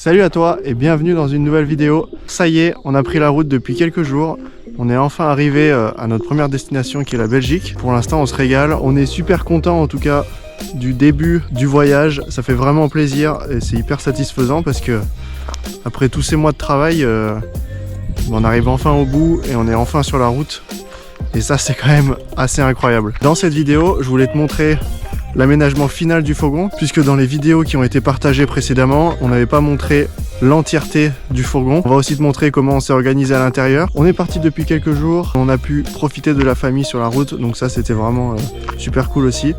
Salut à toi et bienvenue dans une nouvelle vidéo. Ça y est, on a pris la route depuis quelques jours. On est enfin arrivé à notre première destination qui est la Belgique. Pour l'instant on se régale, on est super content en tout cas du début du voyage. Ça fait vraiment plaisir et c'est hyper satisfaisant parce que après tous ces mois de travail, on arrive enfin au bout et on est enfin sur la route. Et ça c'est quand même assez incroyable. Dans cette vidéo, je voulais te montrer l'aménagement final du fourgon, puisque dans les vidéos qui ont été partagées précédemment, on n'avait pas montré l'entièreté du fourgon. On va aussi te montrer comment on s'est organisé à l'intérieur. On est parti depuis quelques jours, on a pu profiter de la famille sur la route, donc ça c'était vraiment super cool aussi.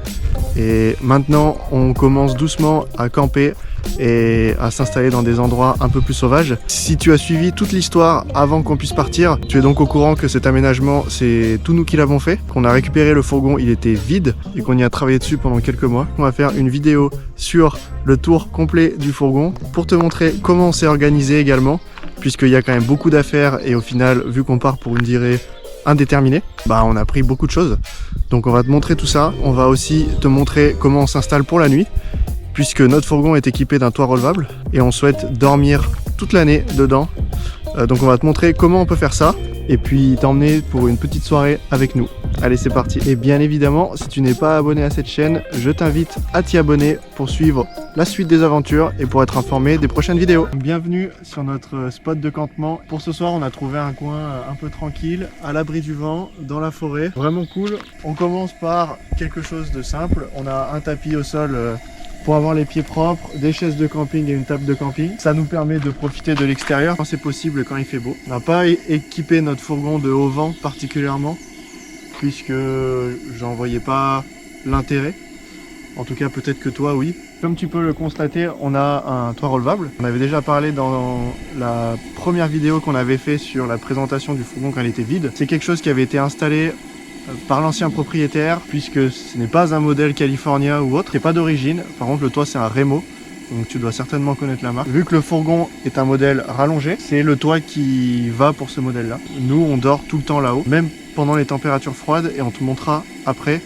Et maintenant on commence doucement à camper et à s'installer dans des endroits un peu plus sauvages. Si tu as suivi toute l'histoire avant qu'on puisse partir, tu es donc au courant que cet aménagement, c'est tout nous qui l'avons fait, qu'on a récupéré le fourgon, il était vide et qu'on y a travaillé dessus pendant quelques mois. On va faire une vidéo sur le tour complet du fourgon pour te montrer comment on s'est organisé également, puisqu'il y a quand même beaucoup d'affaires et au final, vu qu'on part pour une durée indéterminée, on a pris beaucoup de choses. Donc on va te montrer tout ça. On va aussi te montrer comment on s'installe pour la nuit, puisque notre fourgon est équipé d'un toit relevable et on souhaite dormir toute l'année dedans. Donc on va te montrer comment on peut faire ça et puis t'emmener pour une petite soirée avec nous. Allez, c'est parti. Et bien évidemment, si tu n'es pas abonné à cette chaîne, je t'invite à t'y abonner pour suivre la suite des aventures et pour être informé des prochaines vidéos. Bienvenue sur notre spot de campement. Pour ce soir, on a trouvé un coin un peu tranquille, à l'abri du vent, dans la forêt. Vraiment cool. On commence par quelque chose de simple. On a un tapis au sol pour avoir les pieds propres, des chaises de camping et une table de camping. Ça nous permet de profiter de l'extérieur quand c'est possible, quand il fait beau. On n'a pas équipé notre fourgon de haut vent particulièrement, puisque j'en voyais pas l'intérêt. En tout cas, peut-être que toi, oui. Comme tu peux le constater, on a un toit relevable. On avait déjà parlé dans la première vidéo qu'on avait fait sur la présentation du fourgon quand il était vide. C'est quelque chose qui avait été installé par l'ancien propriétaire, puisque ce n'est pas un modèle California ou autre, c'est pas d'origine. Par contre, le toit c'est un Remo, donc tu dois certainement connaître la marque. Vu que le fourgon est un modèle rallongé, c'est le toit qui va pour ce modèle là. Nous on dort tout le temps là-haut, même pendant les températures froides, et on te montrera après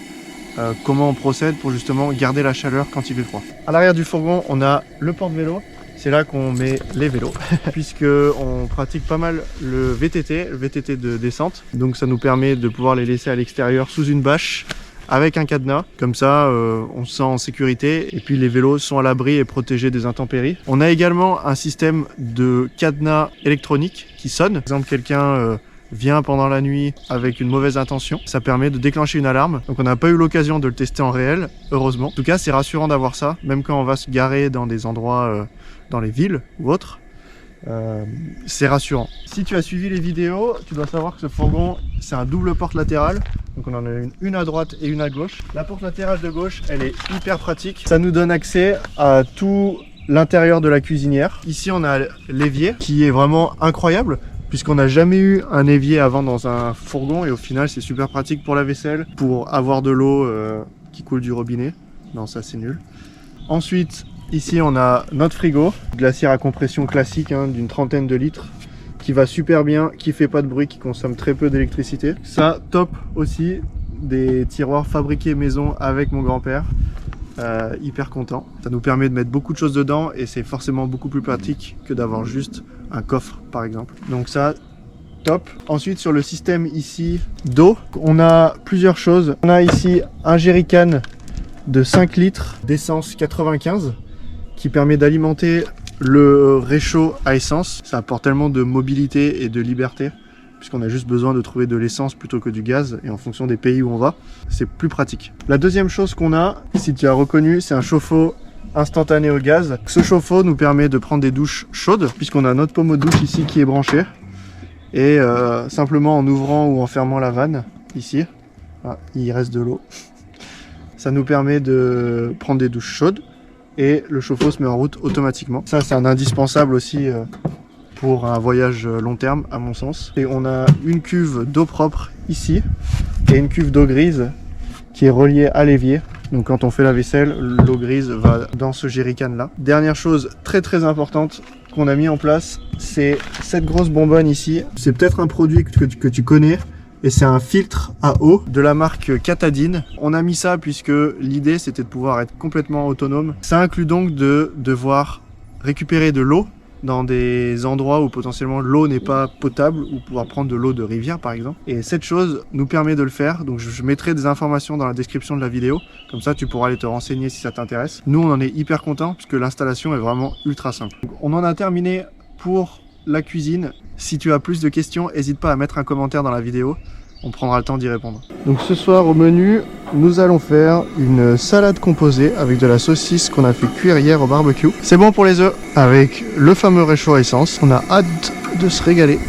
comment on procède pour justement garder la chaleur quand il fait froid. À l'arrière du fourgon, on a le porte-vélo. C'est là qu'on met les vélos, puisque on pratique pas mal le VTT de descente. Donc ça nous permet de pouvoir les laisser à l'extérieur sous une bâche avec un cadenas. Comme ça, on se sent en sécurité et puis les vélos sont à l'abri et protégés des intempéries. On a également un système de cadenas électronique qui sonne. Par exemple, quelqu'un vient pendant la nuit avec une mauvaise intention, ça permet de déclencher une alarme. Donc on n'a pas eu l'occasion de le tester en réel, heureusement. En tout cas, c'est rassurant d'avoir ça, même quand on va se garer dans des endroits dans les villes ou autres, c'est rassurant. Si tu as suivi les vidéos, tu dois savoir que ce fourgon, c'est un double porte latérale. Donc on en a une à droite et une à gauche. La porte latérale de gauche, elle est hyper pratique. Ça nous donne accès à tout l'intérieur de la cuisinière. Ici, on a l'évier qui est vraiment incroyable, puisqu'on n'a jamais eu un évier avant dans un fourgon et au final c'est super pratique pour la vaisselle, pour avoir de l'eau qui coule du robinet. Non, ça c'est nul. Ensuite, ici on a notre frigo, glacière à compression classique d'une 30aine de litres, qui va super bien, qui fait pas de bruit, qui consomme très peu d'électricité. Ça, top aussi, des tiroirs fabriqués maison avec mon grand-père. Hyper content. Ça nous permet de mettre beaucoup de choses dedans et c'est forcément beaucoup plus pratique que d'avoir juste un coffre par exemple. Donc ça, top. Ensuite sur le système ici d'eau, on a plusieurs choses. On a ici un jerrycan de 5 litres d'essence 95 qui permet d'alimenter le réchaud à essence. Ça apporte tellement de mobilité et de liberté, puisqu'on a juste besoin de trouver de l'essence plutôt que du gaz, et en fonction des pays où on va, c'est plus pratique. La deuxième chose qu'on a, si tu as reconnu, c'est un chauffe-eau instantané au gaz. Ce chauffe-eau nous permet de prendre des douches chaudes, puisqu'on a notre pommeau de douche ici qui est branché, et simplement en ouvrant ou en fermant la vanne, ici, il reste de l'eau. Ça nous permet de prendre des douches chaudes, et le chauffe-eau se met en route automatiquement. Ça, c'est un indispensable aussi pour un voyage long terme à mon sens. Et on a une cuve d'eau propre ici et une cuve d'eau grise qui est reliée à l'évier. Donc quand on fait la vaisselle, l'eau grise va dans ce jerrycan là. Dernière chose très très importante qu'on a mis en place, c'est cette grosse bonbonne ici. C'est peut-être un produit que tu connais, et c'est un filtre à eau de la marque Katadyn. On a mis ça puisque l'idée c'était de pouvoir être complètement autonome. Ça inclut donc de devoir récupérer de l'eau dans des endroits où potentiellement l'eau n'est pas potable ou pouvoir prendre de l'eau de rivière par exemple. Et cette chose nous permet de le faire, donc je mettrai des informations dans la description de la vidéo, comme ça tu pourras aller te renseigner si ça t'intéresse. Nous on en est hyper contents puisque l'installation est vraiment ultra simple. Donc, on en a terminé pour la cuisine. Si tu as plus de questions, n'hésite pas à mettre un commentaire dans la vidéo. On prendra le temps d'y répondre. Donc ce soir au menu, nous allons faire une salade composée avec de la saucisse qu'on a fait cuire hier au barbecue. C'est bon pour les œufs, avec le fameux réchaud à essence. On a hâte de se régaler.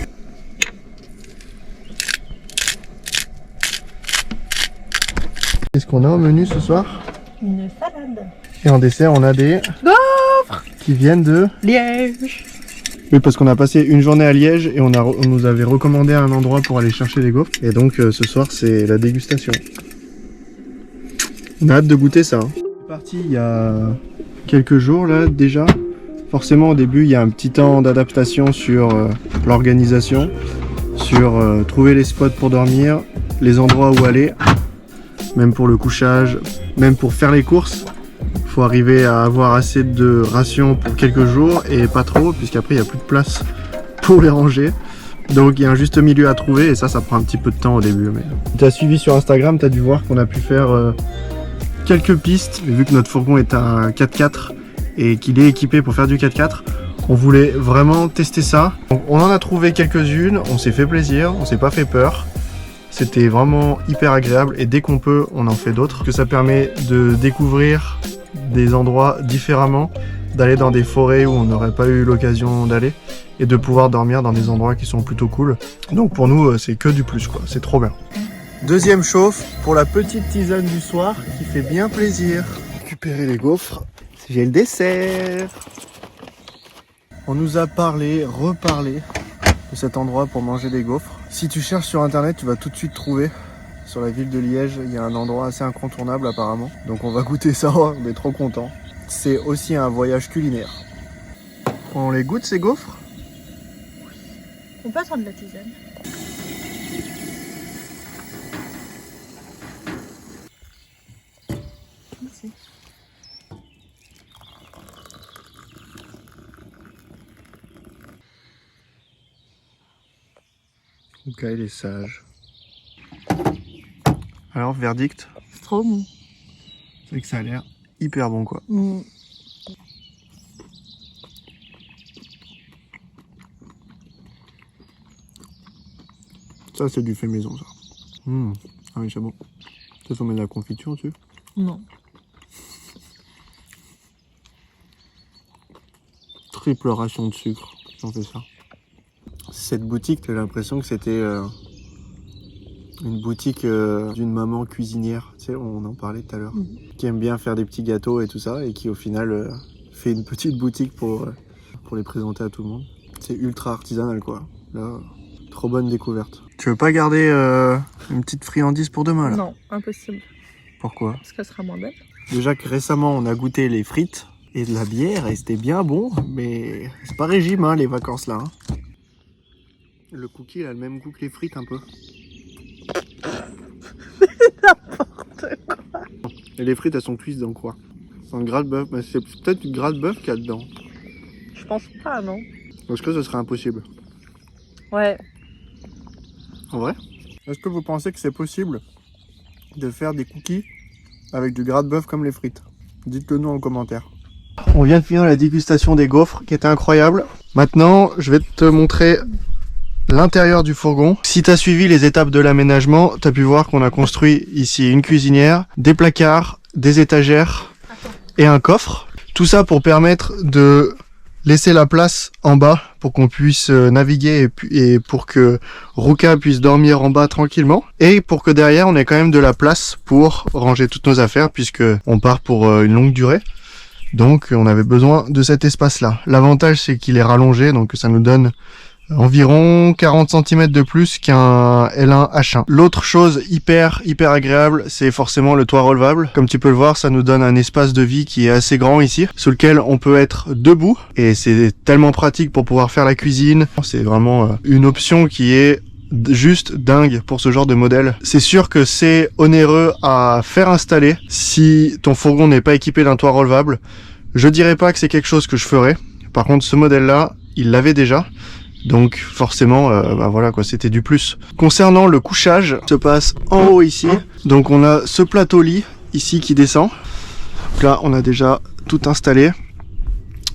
Qu'est-ce qu'on a au menu ce soir? Une salade. Et en dessert, on a des gaufres qui viennent de Liège. Oui, parce qu'on a passé une journée à Liège et on nous avait recommandé un endroit pour aller chercher des gaufres. Et donc ce soir, c'est la dégustation. On a hâte de goûter ça. C'est parti il y a quelques jours là déjà. Forcément au début, il y a un petit temps d'adaptation sur l'organisation, sur trouver les spots pour dormir, les endroits où aller, même pour le couchage, même pour faire les courses. Faut arriver à avoir assez de rations pour quelques jours et pas trop, puisqu'après il n'y a plus de place pour les ranger. Donc il y a un juste milieu à trouver et ça prend un petit peu de temps au début. Mais si tu as suivi sur Instagram, tu as dû voir qu'on a pu faire quelques pistes. Mais vu que notre fourgon est un 4x4 et qu'il est équipé pour faire du 4x4, on voulait vraiment tester ça. Donc, on en a trouvé quelques-unes, on s'est fait plaisir, on s'est pas fait peur. C'était vraiment hyper agréable et dès qu'on peut, on en fait d'autres. Que ça permet de découvrir des endroits différemment, d'aller dans des forêts où on n'aurait pas eu l'occasion d'aller et de pouvoir dormir dans des endroits qui sont plutôt cool. Donc pour nous, c'est que du plus quoi, c'est trop bien. Deuxième chauffe pour la petite tisane du soir qui fait bien plaisir. Récupérer les gaufres, j'ai le dessert. On nous a parlé, reparlé de cet endroit pour manger des gaufres. Si tu cherches sur internet, tu vas tout de suite trouver. Sur la ville de Liège, il y a un endroit assez incontournable apparemment. Donc on va goûter ça, on est trop contents. C'est aussi un voyage culinaire. On les goûte ces gaufres? On peut attendre de la tisane. Merci. Ok, il est sage. Alors, verdict? C'est trop bon. C'est que ça a l'air hyper bon quoi. Ça c'est du fait maison ça. Ah oui c'est bon. Ça faut mettre de la confiture dessus? Non. Triple ration de sucre, j'en fais ça. Cette boutique, j'ai l'impression que c'était une boutique d'une maman cuisinière, tu sais, on en parlait tout à l'heure, qui aime bien faire des petits gâteaux et tout ça, et qui au final fait une petite boutique pour les présenter à tout le monde. C'est ultra artisanal quoi. Là, trop bonne découverte. Tu veux pas garder une petite friandise pour demain là? Non, impossible. Pourquoi? Parce qu'elle sera moins belle. Déjà que récemment on a goûté les frites et de la bière et c'était bien bon, mais c'est pas régime hein, les vacances là. Hein. Le cookie il a le même goût que les frites un peu. N'importe quoi. Et les frites elles sont cuites dans quoi? C'est un gras de bœuf, mais c'est peut-être du gras de bœuf qu'il y a dedans. Je pense pas, non? Est-ce que ce serait impossible? Ouais. En vrai? Est-ce que vous pensez que c'est possible de faire des cookies avec du gras de bœuf comme les frites? Dites-le nous en commentaire. On vient de finir la dégustation des gaufres qui était incroyable. Maintenant, je vais te montrer l'intérieur du fourgon. Si tu as suivi les étapes de l'aménagement, tu as pu voir qu'on a construit ici une cuisinière, des placards, des étagères et un coffre. Tout ça pour permettre de laisser la place en bas pour qu'on puisse naviguer et pour que Ruka puisse dormir en bas tranquillement. Et pour que derrière on ait quand même de la place pour ranger toutes nos affaires puisque on part pour une longue durée. Donc on avait besoin de cet espace-là. L'avantage c'est qu'il est rallongé, donc ça nous donne environ 40 cm de plus qu'un L1 H1. L'autre chose hyper agréable, c'est forcément le toit relevable. Comme tu peux le voir, ça nous donne un espace de vie qui est assez grand ici, sur lequel on peut être debout. Et c'est tellement pratique pour pouvoir faire la cuisine. C'est vraiment une option qui est juste dingue pour ce genre de modèle. C'est sûr que c'est onéreux à faire installer si ton fourgon n'est pas équipé d'un toit relevable. Je dirais pas que c'est quelque chose que je ferais. Par contre, ce modèle-là, il l'avait déjà. Donc forcément, bah voilà quoi, c'était du plus. Concernant le couchage, ça se passe en haut ici. Donc on a ce plateau lit ici qui descend. Donc là, on a déjà tout installé.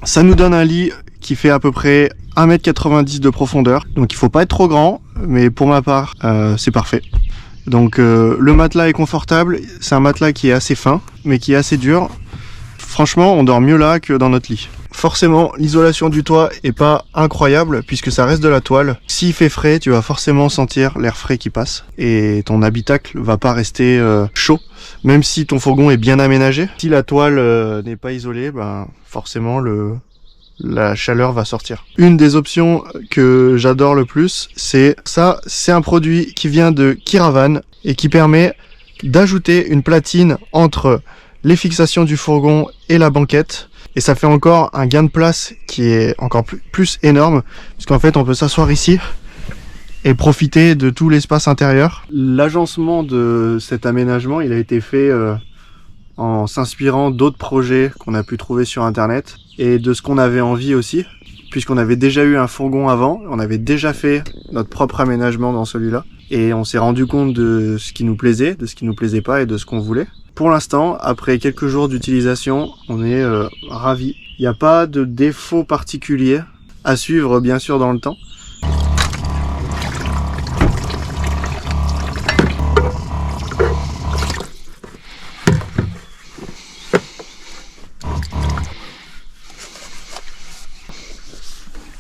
Ça nous donne un lit qui fait à peu près 1,90 m de profondeur. Donc il faut pas être trop grand, mais pour ma part, c'est parfait. Donc le matelas est confortable. C'est un matelas qui est assez fin, mais qui est assez dur. Franchement, on dort mieux là que dans notre lit. Forcément, l'isolation du toit est pas incroyable puisque ça reste de la toile. S'il fait frais, tu vas forcément sentir l'air frais qui passe et ton habitacle va pas rester chaud, même si ton fourgon est bien aménagé. Si la toile n'est pas isolée, ben forcément la chaleur va sortir. Une des options que j'adore le plus, c'est ça. C'est un produit qui vient de Kiravan et qui permet d'ajouter une platine entre les fixations du fourgon et la banquette. Et ça fait encore un gain de place qui est encore plus énorme, puisqu'en fait on peut s'asseoir ici et profiter de tout l'espace intérieur. L'agencement de cet aménagement, il a été fait en s'inspirant d'autres projets qu'on a pu trouver sur internet et de ce qu'on avait envie aussi, puisqu'on avait déjà eu un fourgon avant, on avait déjà fait notre propre aménagement dans celui-là et on s'est rendu compte de ce qui nous plaisait, de ce qui nous plaisait pas et de ce qu'on voulait. Pour l'instant, après quelques jours d'utilisation, on est ravis. Il n'y a pas de défaut particulier à suivre, bien sûr, dans le temps.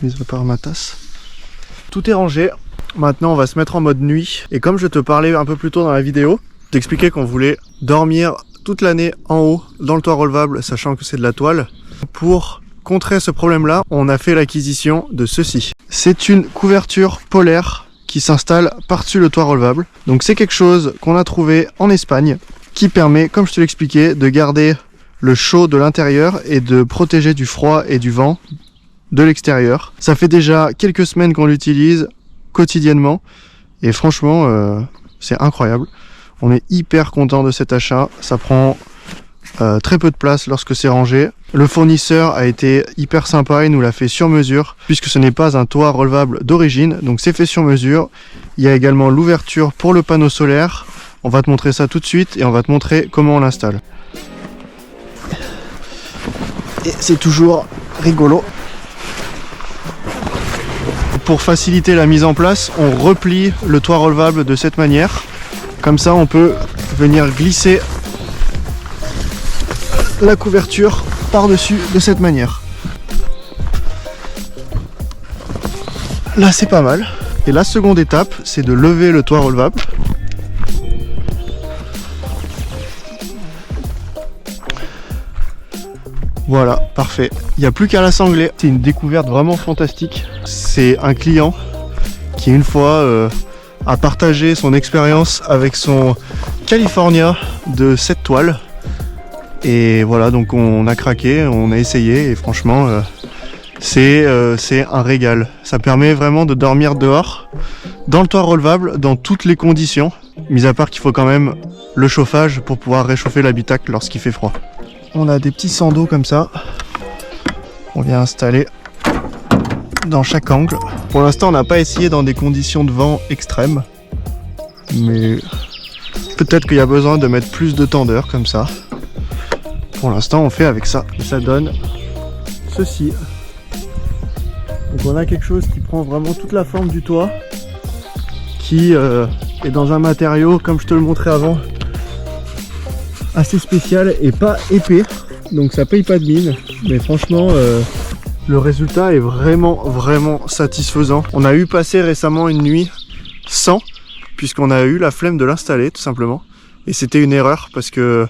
Mise à part ma tasse. Tout est rangé. Maintenant, on va se mettre en mode nuit. Et comme je te parlais un peu plus tôt dans la vidéo, t'expliquer qu'on voulait dormir toute l'année en haut dans le toit relevable, sachant que c'est de la toile. Pour contrer ce problème-là, on a fait l'acquisition de ceci. C'est une couverture polaire qui s'installe par-dessus le toit relevable. Donc c'est quelque chose qu'on a trouvé en Espagne qui permet, comme je te l'expliquais, de garder le chaud de l'intérieur et de protéger du froid et du vent de l'extérieur. Ça fait déjà quelques semaines qu'on l'utilise quotidiennement et franchement, c'est incroyable. On est hyper content de cet achat, ça prend très peu de place lorsque c'est rangé. Le fournisseur a été hyper sympa, il nous l'a fait sur mesure, puisque ce n'est pas un toit relevable d'origine, donc c'est fait sur mesure. Il y a également l'ouverture pour le panneau solaire, on va te montrer ça tout de suite et on va te montrer comment on l'installe. Et c'est toujours rigolo. Pour faciliter la mise en place, on replie le toit relevable de cette manière. Comme ça, on peut venir glisser la couverture par-dessus de cette manière. Là, c'est pas mal. Et la seconde étape, c'est de lever le toit relevable. Voilà, parfait. Il n'y a plus qu'à l'assembler. C'est une découverte vraiment fantastique. C'est un client qui, une fois, a partagé son expérience avec son California de cette toile. Et voilà, donc on a craqué, on a essayé et franchement, c'est un régal. Ça permet vraiment de dormir dehors, dans le toit relevable, dans toutes les conditions. Mis à part qu'il faut quand même le chauffage pour pouvoir réchauffer l'habitacle lorsqu'il fait froid. On a des petits sandeaux comme ça. On vient installer dans chaque angle. Pour l'instant, on n'a pas essayé dans des conditions de vent extrêmes. Mais peut-être qu'il y a besoin de mettre plus de tendeur comme ça. Pour l'instant, on fait avec ça. Et ça donne ceci. Donc on a quelque chose qui prend vraiment toute la forme du toit. Qui est dans un matériau, comme je te le montrais avant, assez spécial et pas épais. Donc ça paye pas de mine. Mais franchement, le résultat est vraiment satisfaisant. On a eu passé récemment une nuit sans, puisqu'on a eu la flemme de l'installer tout simplement. Et c'était une erreur parce que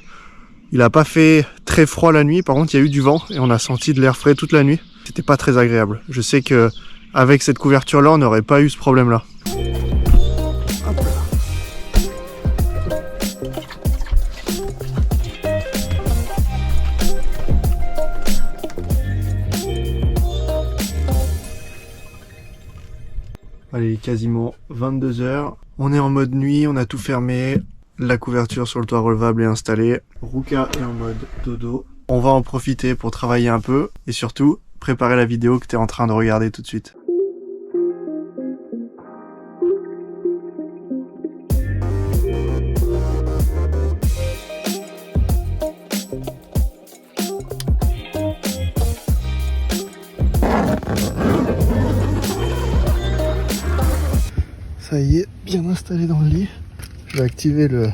il a pas fait très froid la nuit. Par contre, il y a eu du vent et on a senti de l'air frais toute la nuit. C'était pas très agréable. Je sais que avec cette couverture là, on n'aurait pas eu ce problème là. Allez, quasiment 22 h. On est en mode nuit, on a tout fermé. La couverture sur le toit relevable est installée. Ruka est en mode dodo. On va en profiter pour travailler un peu et surtout préparer la vidéo que tu es en train de regarder tout de suite. Ça y est, bien installé dans le lit. Je vais activer le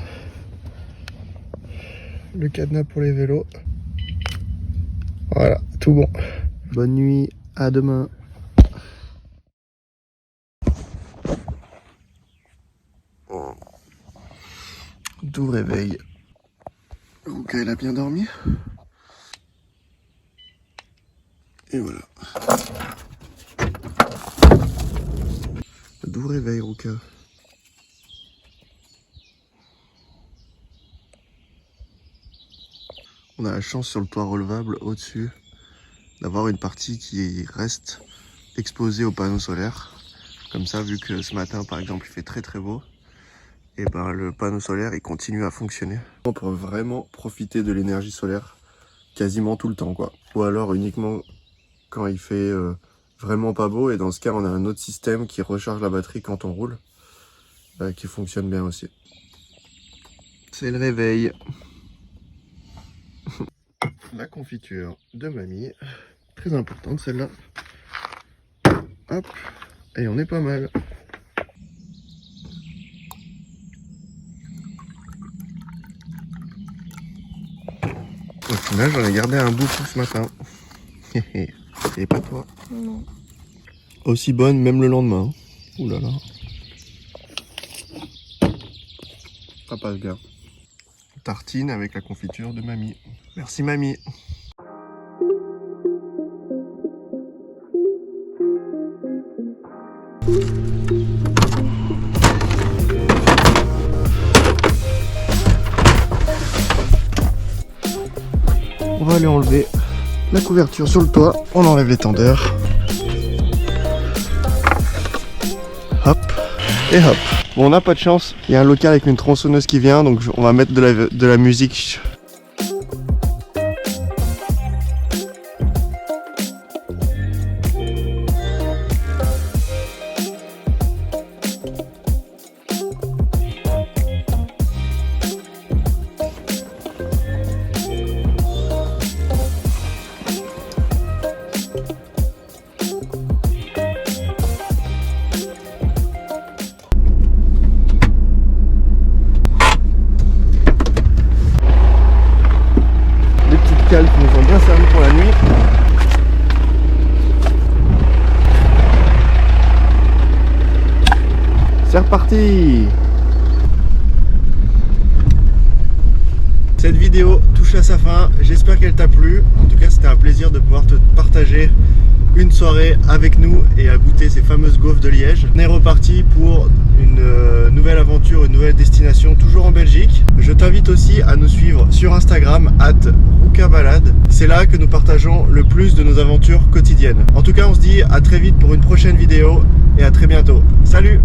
cadenas pour les vélos. Voilà, tout bon. Bonne nuit, à demain. Doux réveil. Ok, elle a bien dormi. Et voilà. Doux réveil, Ruka. On a la chance sur le toit relevable au-dessus d'avoir une partie qui reste exposée aux panneaux solaires. Comme ça, vu que ce matin, par exemple, il fait très très beau, et ben le panneau solaire il continue à fonctionner. On peut vraiment profiter de l'énergie solaire quasiment tout le temps, quoi. Ou alors uniquement quand il fait vraiment pas beau, et dans ce cas on a un autre système qui recharge la batterie quand on roule, qui fonctionne bien aussi. C'est le réveil. La confiture de mamie, très importante celle-là. Hop, et on est pas mal. Au final, j'en ai gardé un bout pour ce matin. Et pas toi. Non. Aussi bonne même le lendemain. Ouh là là. Ça passe bien. Tartine avec la confiture de mamie. Merci mamie. On va aller enlever la couverture sur le toit. On enlève les tendeurs. Hop et hop. Bon, on n'a pas de chance. Il y a un local avec une tronçonneuse qui vient, donc on va mettre de la musique. Qui nous ont bien servi pour la nuit. C'est reparti. Cette vidéo touche à sa fin, j'espère qu'elle t'a plu. En tout cas, c'était un plaisir de pouvoir te partager une soirée avec nous et à goûter ces fameuses gaufres de Liège. On est reparti pour une nouvelle aventure, une nouvelle destination, toujours en Belgique. Je t'invite aussi à nous suivre sur Instagram @rukabalade. C'est là que nous partageons le plus de nos aventures quotidiennes. En tout cas, on se dit à très vite pour une prochaine vidéo et à très bientôt. Salut!